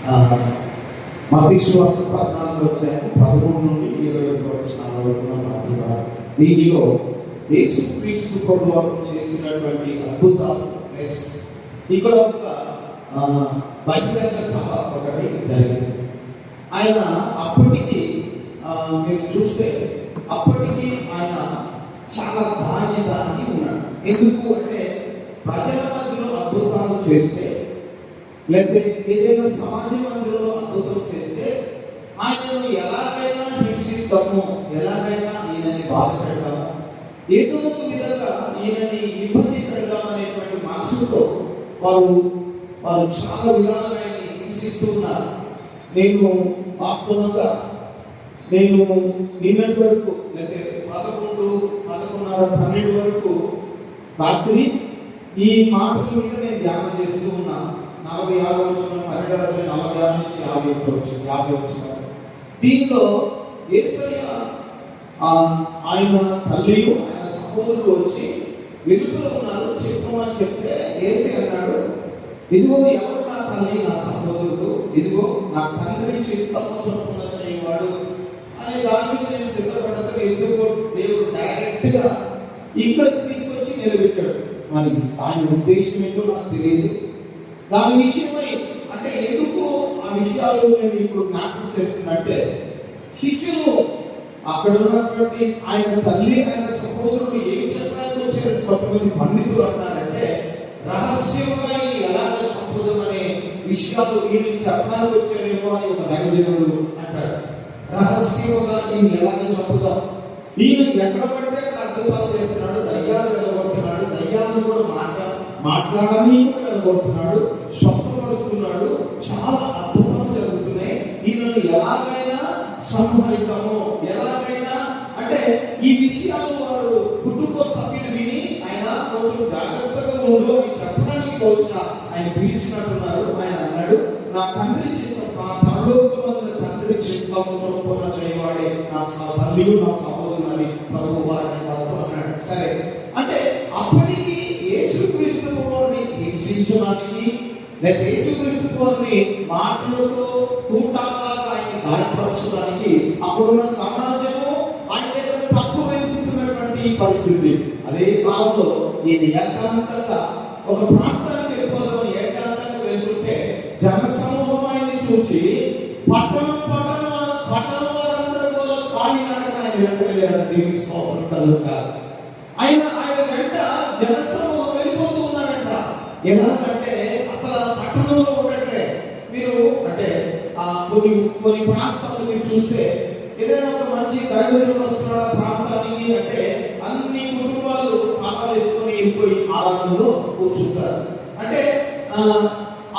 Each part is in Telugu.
మత్తయి సువార్త 14వ అధ్యాయం 13 నుండి 21 వచనాల వరకు దీనిలో యేసుక్రీస్తు ప్రభువారు చేసినటువంటి అద్భుతాలు ప్లస్ ఇక్కడ ఒక బహిరంగ సభ ఒకటి జరిగింది. ఆయన అప్పటికి మీరు చూస్తే అప్పటికి ఆయన చాలా దాని ఉన్నాడు. ఎందుకు అంటే ప్రజల మధ్యలో అద్భుతాలు చేస్తే లేకపోతే ఏదైనా సమాజ మందిరంలో అద్భుతం చేస్తే ఆయనను ఎలాగైనా హింసిద్దాము, ఎలాగైనా ఈయనని బాధ పెడతాము, ఏదో ఒక విధంగా ఈయనని ఇబ్బంది పెడదాం అనేటువంటి మనసుతో వారు చాలా విధాలుగా ఆయన హింసిస్తూ ఉన్నారు. నేను వాస్తవంగా నిన్నటి వరకు లేకపోతే 11, 11:30, 12 వరకు రాత్రి ఈ మాటల మీద నేను ధ్యానం చేస్తూ ఉన్నాను. 46వ వచనం, 12వ వచనం, 46 నుంచి 50 వచనం. దీనిలో యేసయ్య ఆయన తల్లియు ఆయన సహోదరులు వచ్చి వెలుగులో ఉన్నారు, చెప్పమని చెప్తే యేసు అన్నాడు, ఇదిగో ఎవరు నా తల్లి నా సహోదరుడు, ఇదిగో నా తండ్రి చిత్తము చొప్పున చేయవాడు అనే దాని మీద నేను సిద్ధపడతాను. ఎందుకో దేవుడు డైరెక్ట్ గా ఇక్కడ తీసుకొచ్చి నిలబెట్టాడు. మరి ఆయన ఉద్దేశం ఏంటో నాకు తెలియదు. దాని విషయమై అంటే ఎందుకు ఆ విషయాలు నేను ఇప్పుడు జ్ఞాపకం చేస్తున్నట్టే, శిష్యులు అక్కడ ఉన్నటువంటి ఆయన తల్లి ఆయన సహోదరుడు ఏం చెప్పడానికి వచ్చారు కొంతమంది పండితులు అంటారంటే, రహస్యంగా ఎలాగ చంపుదామనే విషయాలు ఈయన చెప్పడానికి వచ్చారేమో అని ఒక దైవజనుడు అంటాడు. రహస్యంగా ఈయన ఎలాగ చంపుదాం, ఈయన ఎక్కడ పడితే అక్కడ అద్భుతాలు చేస్తున్నాడు, దయ్యాలు వెళ్ళగొడుతున్నాడు, దయ్యాలను కూడా మాట్లాడని వెళ్ళగొడుతున్నాడు, స్వస్థపరుస్తున్నాడు, చాలా అద్భుతాలు జరుగుతున్నాయి, ఈయనను ఎలాగైనా సంహరిద్దాము, ఎలాగైనా అంటే ఈ విషయాలు వారు కుటుంబ సభ్యులు విని ఆయన కొంచెం జాగ్రత్తగా ఉండు అని చెప్పడానికి వచ్చిన ఆయన పిలిచినట్టున్నారు. ఆయన అన్నాడు, నా తండ్రి పరలోకమందున తండ్రి చిత్తము చొప్పున చేయవాడే నా తల్లి నా సహోదరుడు అని ప్రభువు వారిని అన్నాడు. సరే, అంటే అప్పటికి యేసుక్రీస్తు వారిని హింసించడానికి లేదా యేసుక్రీస్తు వారిని మాటలతో కూటాగా ఆయన గాయపరచడానికి అప్పుడున్న సమాజము ఆయన దగ్గర తప్పు వెతుకుతున్నటువంటి పరిస్థితి. అదే కాలంలో ఇది ఏకాంతంగా ఒక ప్రాంతానికి వెళ్ళిపోదామని ఏకాంతంగా వెళ్తుంటే జన సమూహం ఆయన్ని చూసి పట్టణం వారందరూ కూడా ఖాళీ నడక ఆయన వెంట వెళ్ళారు. దేవుని స్తోత్రం కలుగుతారు. ఆయన వెంట జన సమూహం వెళ్ళిపోతూ ఉన్నారంట. ఎలాగంటే అసలు పట్టణంలో ఉండట్లే. మీరు అంటే కొన్ని ప్రాంతాలు మీరు చూస్తే ఏదైనా ఒక మంచి దైవజనుడు వస్తున్న ప్రాంతానికి అంటే అన్ని కుటుంబాలు ఆకలేసుకొని వెళ్ళిపోయి ఆరాధనలో కూర్చుంటారు. అంటే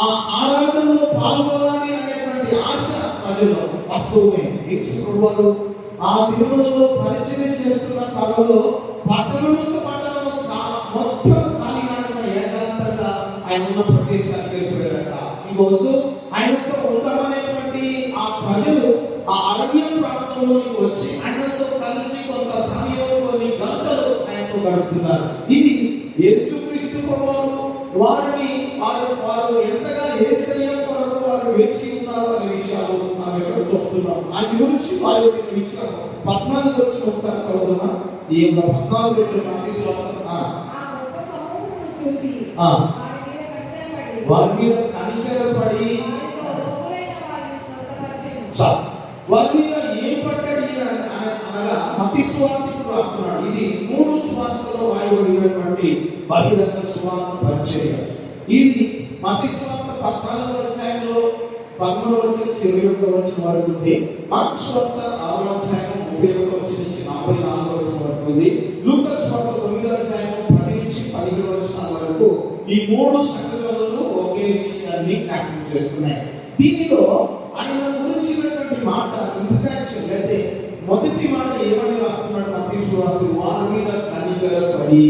ఆ ఆరాధనలో పాల్గొనాలి అనేటువంటి ఆశ ప్రజల్లో వాస్తవమే. యేసుప్రభువారు ఆ దినములలో పరిచయం చేస్తున్న కాలంలో పట్టణంతో మొత్తం ఖాళీగా ఏకాంతంగా ఆయన ఉన్న ప్రదేశానికి వెళ్ళిపోయారట. ఇంకొద్దు ఆయనతో ఉండమనేటువంటి ఆ ప్రజలు ఆ అరణ్య ప్రాంతంలోకి వచ్చి ఆయనతో కలిసి కొంత సమయం కొన్ని గంటలు ఆయనతో గడుపుతున్నారు. ఇది యేసుక్రీస్తు ప్రభువారు వారు ఎంతగా యేసయ్య కొరకు వారు వేచి ఉన్నారు అనే విషయాలు మనం ఎక్కడ చూస్తున్నాం. ఆయన గురించి వారి విషయం 14 వచ్చి ఒకసారి చదువుతున్నా. ఈ 14 వచ్చి వారి మీద కనికరపడి వారి మీద ఏం పట్టాడు అనగా మత్తయి సువార్తికుడు రాస్తున్నాడు. ఇది 3 సువార్తలో రాయబడినటువంటి బహిరంగ సువార్త పరిచయం. ఇది మత్తయి సువార్త 14వ అధ్యాయంలో 13వ వచనం నుంచి 21వ వచనం వరకు ఉంది. మార్కు సువార్త 6వ అధ్యాయం 31వ వచనం నుంచి 44వ వచనం వరకు ఉంది. లూకా సువార్త 9వ అధ్యాయం 10 నుంచి 17వ వచనాల వరకు ఈ 3 సంఘటనలు ఒకే విషయాన్ని జ్ఞాపకం చేస్తున్నాయి. దీనిలో ఆయన గురించినటువంటి మాట ఇంట్రడక్షన్ అయితే మొదటి మాట ఏమని రాస్తున్నాడు మత్తయి సువార్త, వారి మీద కనికరపడి.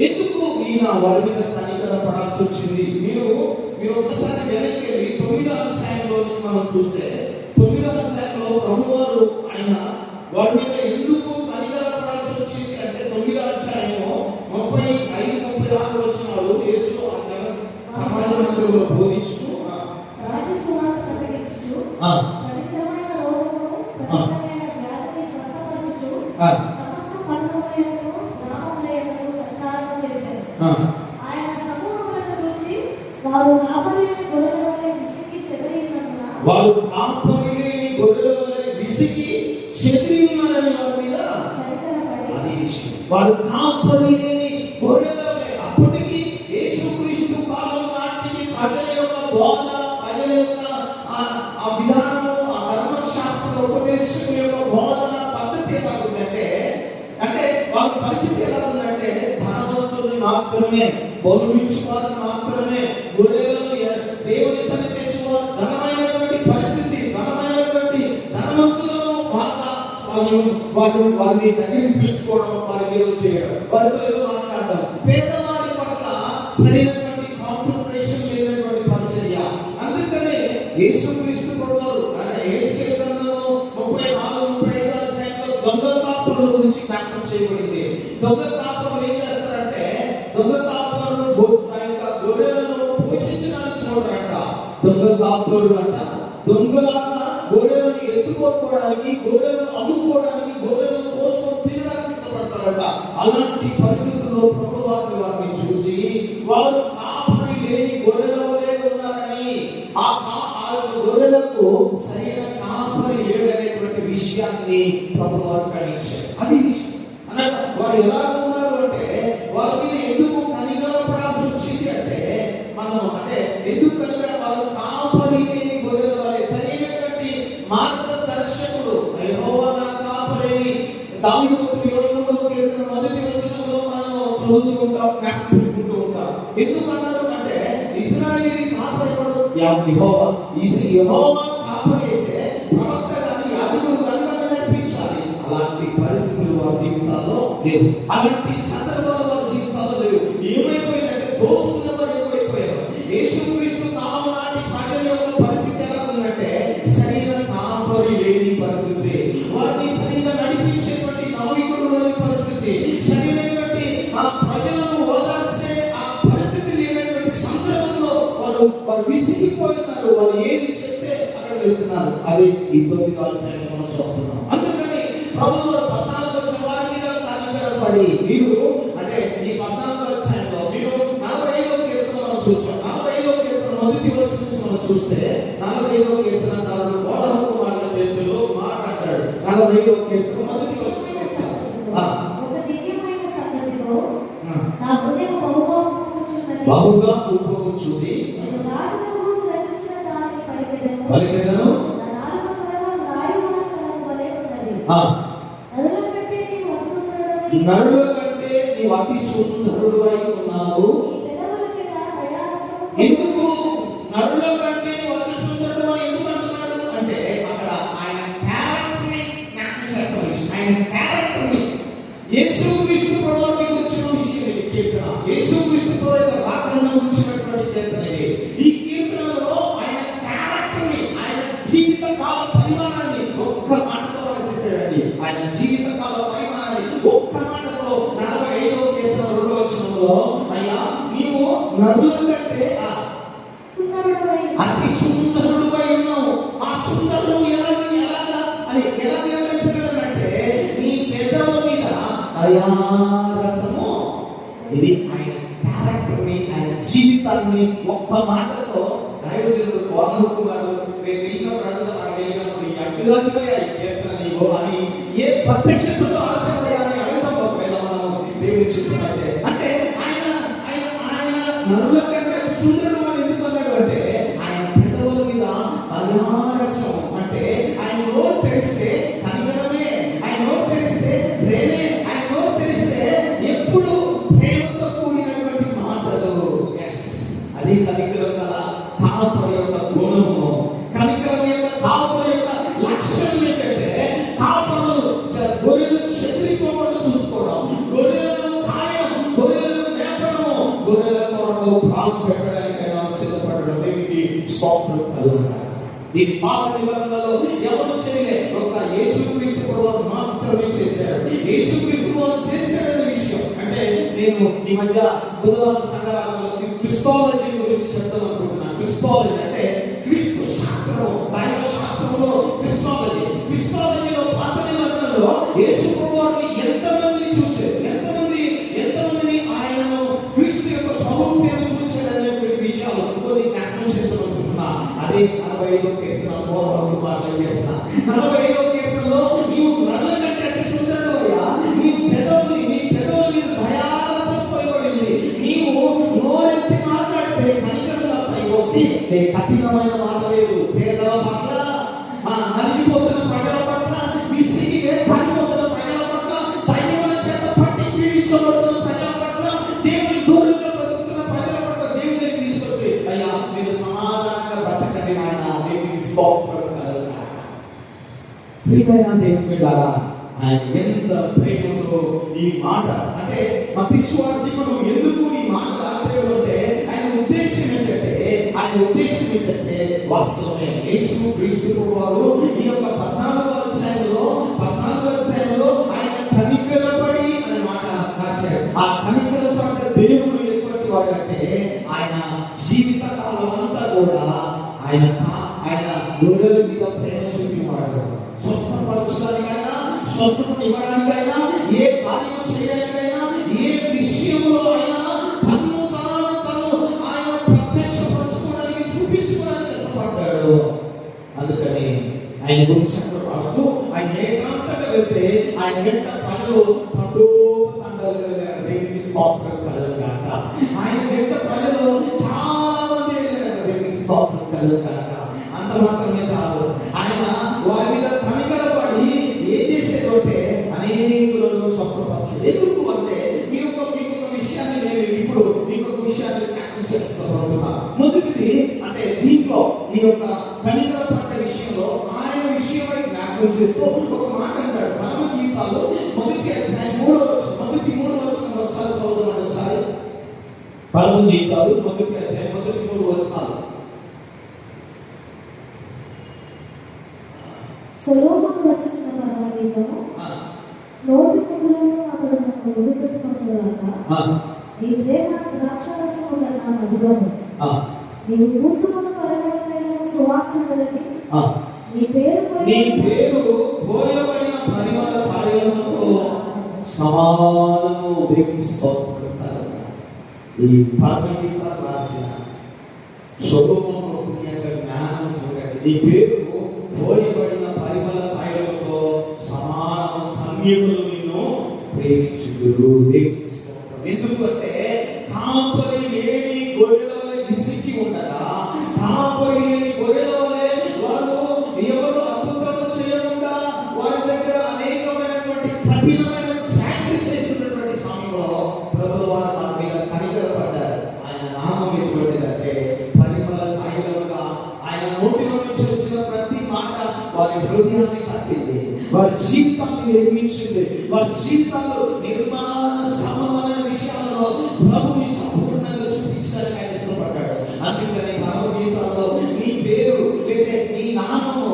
ఎందుకు ఈయన వారి మీద కనికరపడాల్సి వచ్చింది? మీరు ఒక్కసారి వెనక్కి వెళ్ళి 9వ అధ్యాయంలో మనం చూస్తే 9వ అధ్యాయంలో ప్రభువారు ఆయన వారి మీద ఎందుకు కనికరపడాల్సి వచ్చింది అంటే 9వ అధ్యాయము 35, 36 వచనాలు యేసు సమాజ మందిరంలో బోధించు వారు కాపరిలేని గొర్రెల వలె విసిగి చెదరియున్నందున వారు కాపరిలేని గొర్రెల వలె విసిగి చెదరియున్నారని వారి మీద కనికరపడి అది విషయం. వారు కాపరిలేని గొర్రెల వలె. అప్పటికి యేసుక్రీస్తు కాలం నాటికి ప్రజల యొక్క బోధ, ప్రజల యొక్క ఆ విధానము, ఆ ధర్మశాస్త్ర ఉపదేశం యొక్క బోధన పద్ధతి ఎలా ఉందంటే, అంటే వాళ్ళ పరిస్థితి ఎలా ఉందంటే, ధనవంతుల్ని మాత్రమే, బలులిచ్చువారిని మాత్రమే, గొర్రెలను దేవుని సన్నిధికి తెచ్చుకోవాలి. ధనమైనటువంటి పరిస్థితి, ధనమైనటువంటి ధనవంతులను వారిని దగ్గరికి పిలుచుకోవడం, వారికి ఏదో చేయడం, వారితో ఏదో మాట్లాడడం, పేదవారి పట్ల సరైనటువంటి కాన్సన్ట్రేషన్ లేనటువంటి పరిచర్య. అందుకనే యేసుక్రీస్తు ప్రభువారు యేసుకేలు గ్రంథము 34-35 అధ్యాయంలో దొంగ కాపరుల గురించి జ్ఞాపకం చేయబడింది. దొంగ కాపరులు ఏం చేస్తారంటే, దొంగ కాపరులు గొర్రెలను పోషించడానికి చూడరంట. దొంగ కాపరులు అంట దొంగలాగా గొర్రెలను ఎత్తుకోవడానికి, గొర్రెలను అమ్ముకోవడానికి, గొర్రెలను కోసుకొని తినడానికి ఇష్టపడతారట. అలాంటి పరిస్థితుల్లో ప్రభువారు వారిని చూసి, వారు కాపరి లేని గొర్రెల వలె ఉన్నారని, ఆ గొర్రెలకు సరైన కాపరి లేడనేటువంటి విషయాన్ని ప్రభువారు గ్రహించారు. అది విషయం అనగా వారు ఎలా ఉన్నారు అంటే, వారి మీద ఎందుకు కనికరపడాల్సి వచ్చింది అంటే, మనం అంటే ఎందుకు కనుక వారు కాపరి లేని గొర్రెల వలె సరైనటువంటి మార్గదర్శకుడు యెహోవా నా కాపరి. దావీదు 23వ కీర్తన మొదటి వచనంలో మనం చదువుతూ ఉంటాం, జ్ఞాపకం ఉంటాం. ఎందుకు అన్నాడు అంటే, ఇశ్రాయేలీ కాపరి ఎవరు? యెహోవా. యెహోవా కాపరి అయితే ప్రవక్త గాని, యాజకుడు గాని నడిపించాలి. అలాంటి పరిస్థితులు వారి జీవితాల్లో లేవు. అలాంటి సందర్భాలు వారి జీవితాల్లో లేవు. ఏమైపోయిందంటే, దోస్తుల వారు ఎక్కువైపోయారు. యేసుక్రీస్తు కాలం నాటి ప్రజల యొక్క పరిస్థితి ఎలా ఉందంటే, సరైన కాపరి లేని పరిస్థితి, వారిని సరిగా నడిపించేటువంటి నాయకుడు లేని పరిస్థితి, సరైనటువంటి ఆ ప్రజలను ఓదార్చే ఆ పరిస్థితి లేనటువంటి సందర్భంలో వారు విసిగిపోతున్నారు. వారు ఏది చెప్తే అక్కడ వెళ్తున్నారు. అది ఈ 9వ అధ్యాయంలో మనం చూస్తున్నాం. అందుకని ప్రభువు 14వ వారి మీద కనికరపడి, మీరు అంటే ఈ 14వ అధ్యాయంలో మీరు 45వ కీర్తన మనం చూస్తాం. 45వ కీర్తన మొదటి వచనం నుంచి మనం చూస్తే, 45వ కీర్తన దారుడు బోధన కుమారుల పేరులో మాట్లాడాడు. 45వ కీర్తన మొదటి వచనం ఒక దివ్యమైన సంగతిలో నా హృదయం బహుగా ఉప్పొంగుచున్నది. నేను రాజును చర్చించిన దాన్ని పలికెదను. నా నాలుక త్వరగా రాయవారి కలము వలె ఉన్నది. నరుల కంటే నీవు అతి సుందరుడవై ఉన్నావు. ఎందుకు నరుల కంటే నీవు అతి సుందరుడు అని ఎందుకు అంటున్నాడు అంటే, అక్కడ ఆయన క్యారెక్టర్ని జ్ఞాపకం చేస్తాడు. ఆయన క్యారెక్టర్ని యేసుక్రీస్తు ప్రభువుని గురించిన విషయం ఇది కీర్తన. యేసుక్రీస్తు ప్రభువు వాక్యాన్ని గురించినటువంటి కీర్తన ఇది. ఈ కీర్తనలో ఆయన క్యారెక్టర్ని, ఆయన జీవిత కాల పరిమాణాన్ని ఒక్క మాటతో రాసేసాడండి. ఆయన జీవిత కాల పరిమాణాన్ని ఒక్క మాటతో 45వ కీర్తన 2వ వచనంలో, అయ్యా నీవు నరుల కంటే అతి సుందరుడుగా ఉన్నావు. ఆ సుందరుడు ఎలాగా అని ఎలా వివరించగలనంటే, నీ పెదవుల మీద దయారసము. ఇది ఆయన క్యారెక్టర్ని, ఆయన జీవితాన్ని ఒక్క మాటతో దైవజనుడు బోధకున్నాడు. వెళ్ళినప్పుడు ఈ అగ్నిరాజుగా ఈ కీర్తన నీవు అని ఏ ప్రత్యక్షతతో ఆశపడాలని అడుగుతాం. ఒకవేళ మనం దేవుని చిత్రమైతే అంటే ఆయన ఆయన ఆయన నరుల కంటే సుందరుడు అని ఎందుకు అన్నాడు అంటే, ఆయన పెదవుల మీద దయారసం. అంటే ఆయన నోరు తెరిస్తే కనికరమే, ఆయన నోరు తెరిస్తే ప్రేమే, ఆయన నోరు తెరిస్తే ఎప్పుడు ప్రేమతో కూడినటువంటి మాటలు. అది కనికరం కదా కాపరి యొక్క గుణము. కనికరం యొక్క కాపరి యొక్క లక్ష్యం ఏంటంటే, కాపరులు గొర్రెలు చెదిరిపోకుండా చూసుకోవడం, గొర్రెలను కాయడం, గొర్రెలను మేపడము, గొర్రెల కొరకు ప్రాణం పెట్టడానికైనా సిద్ధపడడం. దీనికి స్తోత్రం కలుగుతారు. ఈ పాత నిబంధనలో ఎవరు చేయలే, ఒక యేసుక్రీస్తు ప్రభువు మాత్రమే చేశారు. యేసుక్రీస్తు ప్రభువు చేశాడనే విషయం అంటే, నేను ఈ మధ్య బుధవారం సంఘాలలో క్రిస్టాలజీ గురించి చెప్తాం అనుకుంటున్నాను. క్రిస్టాలజీ అంటే క్రీస్తు శాస్త్రం, దైవ శాస్త్రంలో క్రిస్టాలజీ. క్రిస్టాలజీలో పాత నిబంధనలో యేసు ప్రభువుని ఎంతమంది చూశారు, ఎంతమందిని ఆయనను క్రీస్తు యొక్క స్వరూపాన్ని చూశారు అనేటువంటి విషయాలు కీర్తన. 45వ కీర్తనలో నీవు నరుల కంటే అతి సుందరుడవయ్యా, నీ పెదవుల మీద దయారసం పోయబడింది. నీవు నోరెత్తి మాట్లాడితే కనికరులపై ఒత్తి కఠినమైన మాట లేదు. పేదల పట్ల, నలిగిపోతున్న ప్రజల పట్ల, విసిగి వేసాగిపోతున్న ప్రజల పట్ల, దైవముల చేత పట్టి పీడించబడుతున్న ప్రజల పట్ల, దేవుని దూరంగా బతుకుతున్న ప్రజల పట్ల దేవుని దగ్గరికి తీసుకొచ్చి, అయ్యా మీరు సమాధానంగా బ్రతకండి నాయన, దేవునికి స్తోత్రం కలుగుగాక. ప్రియమైన దేవుని బిడ్డలారా, ఆయన ఎంత ప్రేమతో ఈ మాట, అంటే మత్తయి సువార్తికుడు ఎందుకు ఈ మాట రాశాడు అంటే ఆయన ఉద్దేశం ఏంటంటే వాస్తవమే. యేసు క్రీస్తు వారు ఈ యొక్క 14వ అధ్యాయంలో ఆయన కనికరపడి అనే మాట రాశాడు. ఆ కనికరపడ్డ దేవుడు ఎటువంటి వాడంటే ఆయన జీవిత కాలం అంతా కూడా ఆయన గొర్రెల మీద ప్రేమ చూపించాడు. స్వస్థపరచడానికైనా, స్వస్థతను ఇవ్వడానికైనా, ఏ కార్యం చేయడానికైనా, ఏ విషయంలో అయినా తను ఆయన ప్రత్యక్షపరచుకోవడానికి, చూపించుకోవడానికి ఇష్టపడ్డాడు. అందుకని ఆయన గురించి రాస్తూ ఆయన ఏకాంతంగా వెళ్తే ఆయన వెంట ప్రజలు దేవునికి స్తోత్రం కలుగుగాక. ఆయన వెంట ప్రజలు చాలా మంది వెళ్ళారు. దేవునికి స్తోత్రం కలుగుగాక. అంత మాత్రమే కాదు, ఆయన వారి మీద కనికరపడి ఏం చేసేదంటే అనేకులను స్వస్థపరిచాడు. ఎందుకు అంటే మీకు ఒక విషయాన్ని నేను ఇప్పుడు మీకు ఒక విషయాన్ని జ్ఞాపకం చేస్తున్నా. మొదటిది అంటే దీంట్లో ఈ యొక్క కనికరపడ్డ విషయంలో ఆయన విషయమై జ్ఞాపకం చేస్తూ ఒక మాట అంటాడు. భగవద్గీతలో మొదటి అధ్యాయం 3వ వచనం ఒకసారి చదువుతామండి. ఒకసారి భగవద్గీతలు మొదటి అధ్యాయం 3 వచనాలు. సొలొమోను రచించిన భగవద్గీతను నోటి ముద్రలను అతడు నాకు వదిలిపెట్టుకున్నగాక. నీ ప్రేమ ద్రాక్షారసము గల మధురము, నీవు పూసుకున్న పరిమళమైన సువాసన కలిగి, నీ పేరు పోయబడిన పరిమళ కార్యములకు సమానము. దేవునికి స్తోత్రం కలుగుగాక. ఈ భగవద్గీత రాసిన సొలొమోను జ్ఞానం చూడండి. నీ పేరు పోయబడిన పరిమళ కాయలతో సమానము, కన్యకులు నిన్ను ప్రేమించుదురు. దేవునికి స్తోత్రం. ఎందుకంటే కాపరి లేని గొర్రెల వలె విసిగి ఉండగా, కాపరి లేని గొర్రెల వలె వారు ఎవరు అద్భుతాలు చేయకుండా వారి దగ్గర అనేకమైనటువంటి కఠినమైన శాంతి చేస్తున్నటువంటి సమయంలో ప్రభువు వారు మన మీద కనికరపడ్డారు. ఆయన నామం ఎటువంటిదంటే పరిమళ కాయలుగా, ఆయన నోటిలో నుంచి వచ్చిన ప్రతి మాట వారి హృదయాన్ని కట్టింది, వారి జీవితాన్ని నిర్మించింది, వారి జీవితాల్లో నిర్మాణ సంబంధమైన విషయాలలో ప్రభుని సంపూర్ణంగా చూపించడానికి ఆయన ఇష్టపడ్డాడు. అందుకని భగవద్గీతలో నీ పేరు లేదా నీ నామము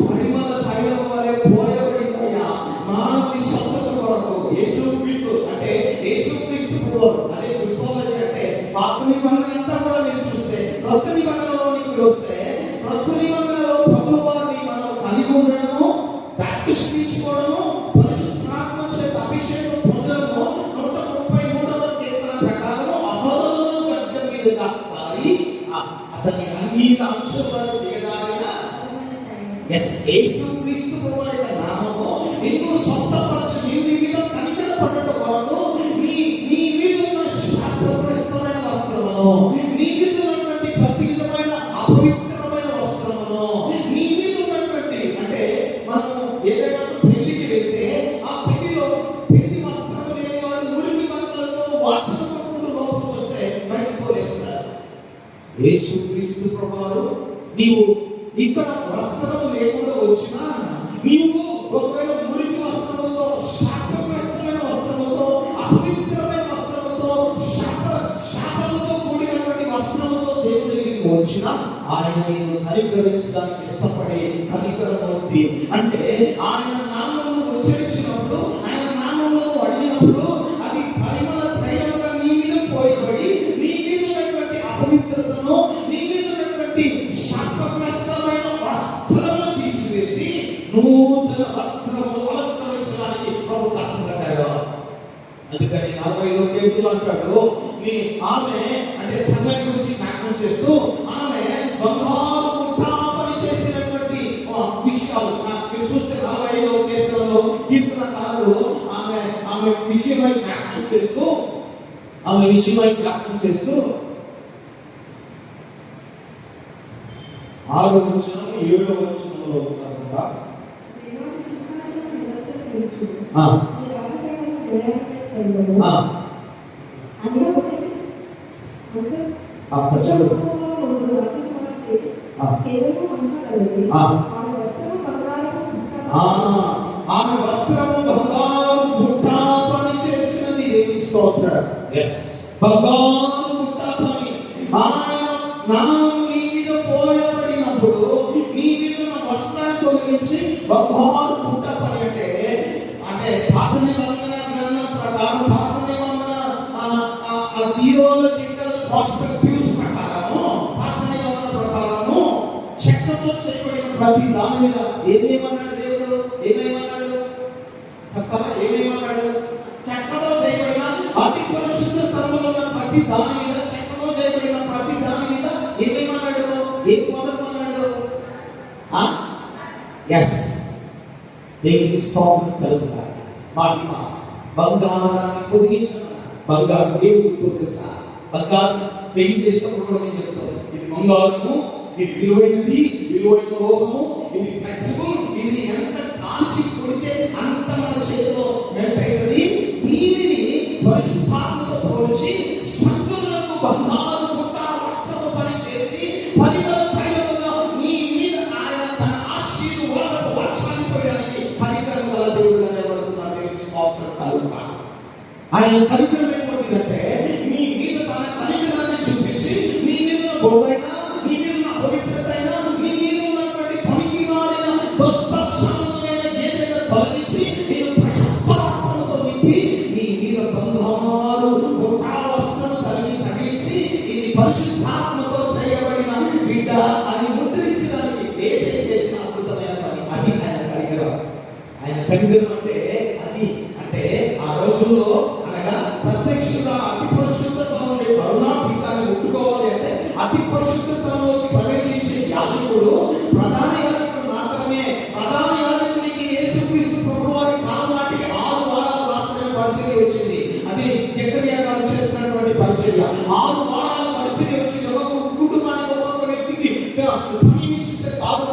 పరిమళ తైలం వలె పోయబడిందయ్యా. మానవుని స్వస్థత కొరకు యేసుక్రీస్తు అంటే యేసుక్రీస్తు ప్రభువు అదే క్రిస్తోలజీ అంటే పాత నిబంధన అంతా కూడా మీరు చూస్తే కొత్త నిబంధనలోనికి వస్తే కొత్త నిబంధనలో ప్రభువు వారిని మనం కలిగి ఉండడము, ప్రాక్టీస్ తీసుకోవడము, పరిశుద్ధాత్మ చేత అభిషేకం పొందడము 133వ కీర్తన ప్రకారము అహరోను గడ్డ మీదుగా పారి అతని అంగీత అంశులను దిగదారిన యేసుక్రీస్తు ప్రభువు నామము నిన్ను స్వస్థపరచు, నీ మీద కనికరపడటం కొరకు నీ మీద ఉన్న శాపగ్రస్తమైన వస్త్రమును, నీ మీద ఉన్నటువంటి ప్రతి విధమైన అపవిత్రమైన వస్త్రమును, నీ మీద ఉన్నటువంటి అంటే మనం ఏదైనా పెళ్లికి వెళ్తే ఆ పెళ్లిలో పెళ్లి వస్త్రం లేని వారు మురికి బట్టలతో వాసన కొట్టుకుంటూ లోపలికి వస్తే బయటకు పోలేస్తారు. యేసుక్రీస్తు ప్రభువారు నీవు ఇక్కడ వస్త్రం లేకుండా వచ్చినా, నీవు ఒకవేళ మురికి వస్త్రముతో, శాపగ్రస్తమైన వస్త్రముతో, అపవిత్రమైన వస్త్రముతో, శాపలతో కూడినటువంటి వస్త్రముతో దేవుడి దగ్గరికి వచ్చినా ఆయన నిన్ను కనికరించడానికి ఇష్టపడే కనికరమూర్తి. అంటే ఆయన నామమును ఉచ్చరించినప్పుడు, ఆయన నామములో అడిగినప్పుడు అది పరిమళ తైలముగా నీ మీద పోయబడి నీ మీద ఉన్నటువంటి అపవిత్రతను, నీ మీద ఉన్నటువంటి శాపగ్రస్తమైన వస్త్రమును తీసివేసి నూతన వస్త్రములు అలంకరించడానికి ప్రభు కష్టపడ్డాడు. అందుకని 40వ కీర్తనలో అంటాడు, నీ ఆమె అంటే సంఘం గురించి జ్ఞాపకం చేస్తూ ఆమె బంగారు ముఠా పని చేసినటువంటి విషయాలు విషయమై జ్ఞాపకం చేస్తూ ఆరో వచనం 7వ వచనంలో ఉన్నారన్నమాట. దేవాది సింహాసనం నిరంతరం నిలుచు. ఆ. నీ రాజధానిలో దయామయుడవు. ఆ. అందులో ఒకటి ఆ ప్రజలు ఆమె వస్త్రము బంగారు బుట్ట పని చేసినది. దేవుని స్తోత్రం. బంగారు బుట్ట పని. ఆయన నామము నీ మీద పోయబడినప్పుడు నీ మీద ఉన్న వస్త్రాన్ని తొలగించి బంగారు బుట్ట పని అంటే పాత నిబంధన గ్రంథం ప్రకారం పాత నిబంధన థియోలాజికల్ పర్స్పెక్టివ్స్ ప్రకారము పాత నిబంధన ప్రకారము చెక్కతో చేయబడిన ప్రతి దాని మీద ఏమేమన్నాడు దేవుడు? ఏమేమన్నాడు? చెక్కతో చేయబడిన అతి పరిశుద్ధ స్థలంలో ఉన్న ప్రతి దాని మీద, చెక్కతో చేయబడిన ప్రతి దాని మీద ఏమేమన్నాడు? ఏం పొందమన్నాడు? దేవుని స్తోత్రం కలుగుతాయి. మహిమ బంగారాన్ని పొదిగించిన బంగారు దేవుడు తెలుసా? బంగారం పెళ్లి చేసినప్పుడు కూడా నేను చెప్తాను, ఇది బంగారము, ఇది విలువైనది, విలువైన లోహము, ఇది ఫ్లెక్సిబుల్, ఇది ఎంత కాల్చి కొడితే అంత మన చేతిలో మెల్టైనది. దీనిని పరిశుద్ధాత్మతో పోల్చి సంతులకు బంగారు బుట్ట వస్త్రము పని చేసి పరిమళ తైలముగా నీ మీద ఆయన తన ఆశీర్వాదపు వర్షాన్ని పడడానికి కనికరం గల దేవుడు అనేబడుతున్నాడు. స్తోత్రం కలుగుతాడు. ఆయన కనికరం ఏమిటంటే నీ మీద తన కనికరాన్ని చూపించి నీ మీద బొడైన, నీ మీద ఉన్న పవిత్రతైన, నీ మీద ఉన్నటువంటి పనికి మారిన దుష్టమైన ఏదైనా తొలగించి నేను ప్రశస్త వస్త్రముతో నింపి నీ మీద బంగారు బుట్ట వస్త్రం తగిలించి ఇది పరిశుద్ధాత్మతో చేయబడిన బిడ్డ అని ముద్రించడానికి దేశం చేసిన అద్భుతమైన పని. అది ఆయన కనికరం. ఆయన కనికరం అంటే ఆ రోజుల్లో అనగా ప్రత్యక్షంగా అతి పరిశుద్ధతలోని కరుణాపీఠాన్ని ముట్టుకోవాలి అంటే అతి పరిశుద్ధతలోకి ప్రవేశించే యాజకుడు ప్రధాన యాజకుడు మాత్రమే. ప్రధాన యాజకునికి యేసుక్రీస్తు ప్రభువారి కాలం నాటికి 6 వారాలు మాత్రమే పరిచర్య వచ్చింది. అది జకర్యా గారు చేస్తున్నటువంటి పరిచర్య. 6 వారాల పరిచర్య వచ్చింది. ఒక కుటుంబానికి ఒక్కొక్క వ్యక్తికి సమీపించే కాదు.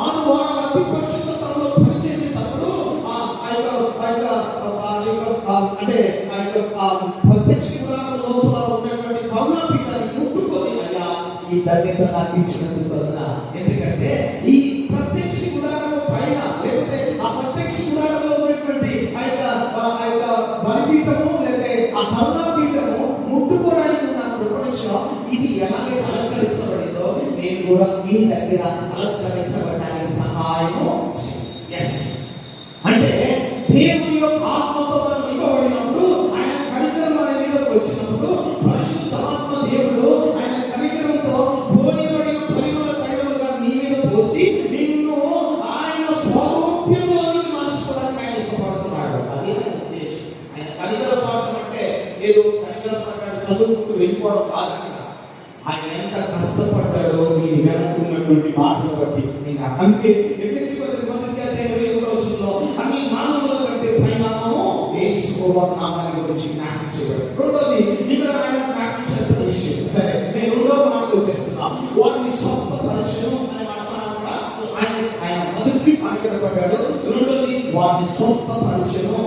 6 వారాల అతి పరిశుద్ధతలో పనిచేసేటప్పుడు అంటే ఆ యొక్క ప్రత్యక్ష లోపల ఉన్నటువంటి కరుణాపీఠాన్ని ముట్టుకొని అయ్యా ఈ ధన్యత నాకు ఇచ్చినందుకు కరుణ. ఎందుకంటే ఈ ప్రత్యక్ష గుడారము పైన లేకపోతే ఆ ప్రత్యక్ష గుడారంలో ఉన్నటువంటి ఆ యొక్క బలిపీఠము లేకపోతే ఆ కరుణాపీఠము ముట్టుకోవడానికి నాకు కృపణించడం ఇది ఎలాగైతే అలంకరించబడిందో నేను కూడా మీ దగ్గర అలంకరించబడడానికి సహాయము. అంటే దేవుని యొక్క ఆత్మతో మనం నింపబడినప్పుడు ఆయన కనికరం మన మీదకి వచ్చినప్పుడు పరిశుద్ధాత్మ దేవుడు ఆయన కనికరంతో పోయబడిన పరిమళ తైలముగా నీ మీద పోసి నిన్ను ఆయన స్వరూప్యంలోనికి మార్చుకోవడానికి ఆయన ఇష్టపడుతున్నాడు. అది ఆయన ఉద్దేశం. ఆయన కనికర పాఠం అంటే ఏదో కనికర ప్రకారం చదువుకుంటూ వెళ్ళిపోవడం కాదంట. ఆయన ఎంత కష్టపడ్డాడో మీరు వెనక్కున్నటువంటి మాటలు బట్టి నేను అందుకే అన్ని నామముల కంటే పైనామము యేసుక్రీస్తు నామాన్ని గురించి జ్ఞాపకం చేయబడింది. రెండోది ఇక్కడ ఆయన జ్ఞాపకం చేస్తున్న విషయం. సరే, నేను రెండో మాటలో చేస్తున్నా వారిని స్వస్థపరచను అనే మాట కూడా ఆయన మొదటి కనికరపడ్డాడు. రెండోది వారిని స్వస్థపరచను.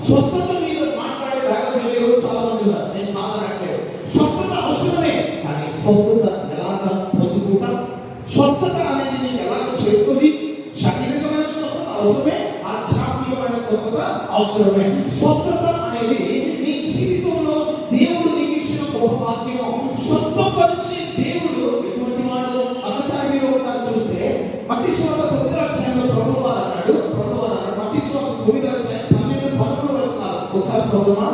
స్వస్థత మీద మాట్లాడే దాగలేరు చాలా మంది ఉన్నారు. నేను మాట్లాడలేదు. స్వస్థత అవసరమే, కానీ స్వస్థత ఎలాగ పొందుకుంటా? స్వస్థత అనేది నేను ఎలాగ చేరుకొని శారీరకమైన స్వస్థత అవసరమే, ఆధ్యాత్మికమైన స్వస్థత అవసరమే. స్వస్థత అనేది నీ జీవితంలో దేవుడు నీకు ఇచ్చిన గొప్ప భాగ్యము. స్వస్థపరిచే దేవుడు ఎటువంటి వాడు? ఒకసారి మీరు ఒకసారి చూస్తే మత్తయి సువార్త 9వ అధ్యాయంలో ప్రభువారు అన్నాడు మత్తయి సువార్త 9వ అధ్యాయం 12-13 వచనాలు ఒకసారి చదువుదామా?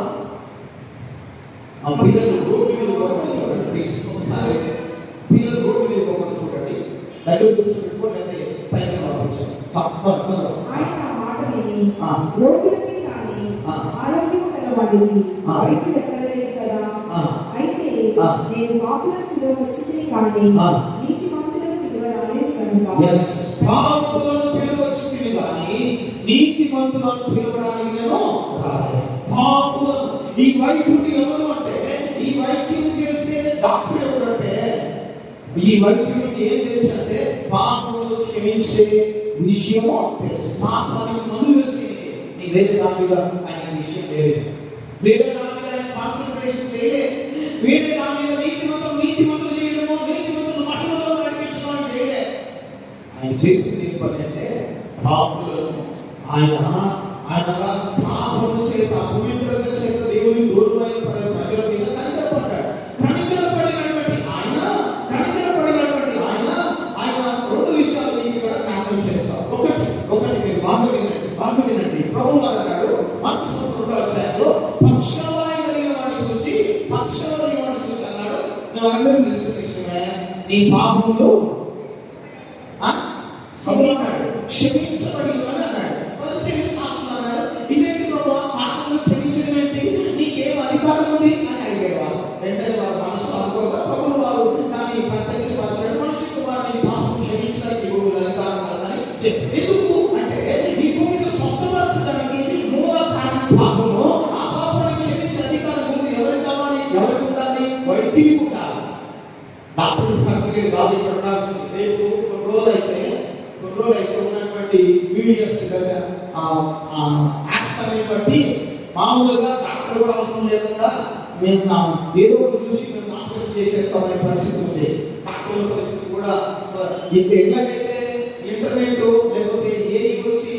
పిల్లలు రోడ్డు మీద చూడండి. ఒకసారి పిల్లలు రోడ్డు మీద చూడండి. దగ్గర కూర్చోబెట్టుకోండి. లేదా పైన ఆయన మాట విని రోగులకి కానీ ఆరోగ్యం కలవాడిని వైద్యులు ఎక్కడలేదు కదా. అయితే నేను పాపులను పిలువచ్చింది కానీ నీతిమంతులను పిలువ రాలేదు కనుక. పాపులను పిలువచ్చింది కానీ నీతిమంతులను పిలవడానికి నేను రాలేదు. పాపులను. ఈ వైద్యుడు ఎవరు అంటే, ఈ వైద్యం చేసే డాక్టర్ ఎవరు అంటే, ఈ వైద్యుడికి ఏం తెలుసు అంటే పాపములు క్షమించే విషయము తెలుసు. పాపానికి మందు తెలిసి నీ వేరే దాని మీద ఆయన విషయం లేదు. వేరే దాని మీద ఆయన కాన్సన్ట్రేషన్ చేయలేదు. వేరే దాని మీద నీతిమంతులు చేయడము, నీతిమంతులు మహిమలో నడిపించడం చేయలేదు. ఆయన చేసింది ఏం పని అంటే పాపులను ఆయన పాపము చేత అపవిత్రత చేత దేవుని దూరమైన ప్రజల మీద కనికరపడ్డాడు. కనికరపడినటువంటి ఆయన రెండు విషయాలు మీకు కూడా జ్ఞాపకం చేస్తారు. ఒకటి మీరు బాగా వినండి. ప్రభువు వారు అన్నాడు మార్కు సువార్త 2వ అధ్యాయంలో పక్షవాయు కలిగిన వాడిని గురించి అన్నాడు. నేను అందరికీ తెలిసిన విషయమే, నీ పాపములు క్షమించబడిన అన్నాడు. ఇదేంటి ప్రభు, పాపములు క్షమించడం ఏంటి, నీకేం అధికారం ఉంది అని అడిగేవారు. వెంటనే వారు మనసు అనుకోగా ప్రభువు వారు దాన్ని ప్రత్యక్షపరిచాడు. మనిషికి వారిని పాపం క్షమించడానికి ఇవ్వగల అధికారం కలదని చెప్పారు. ఎందుకు అంటే ఈ భూమిని స్వస్థపరచడానికి మూల కారణం పాపము. ఆ పాపాన్ని క్షమించే అధికారం ఉంది. ఎవరికి కావాలి? ఎవరికి ఉండాలి? వైద్యుడికి ఉండాలి. డాక్టర్ సర్టిఫికేట్ కాదు ఇక్కడ ఉండాల్సింది. రేపు కొన్ని రోజులైతే ఉన్నటువంటి మీడియాస్ యాప్స్ అని బట్టి మామూలుగా డాక్టర్ కూడా అవసరం లేకుండా మేము ఏదో ఒకటి చూసి మేము ఆపరేషన్ చేసేస్తామనే పరిస్థితి ఉంది. డాక్టర్ల పరిస్థితి కూడా ఎట్లాగైతే ఇంటర్నెట్ లేకపోతే ఏ వచ్చి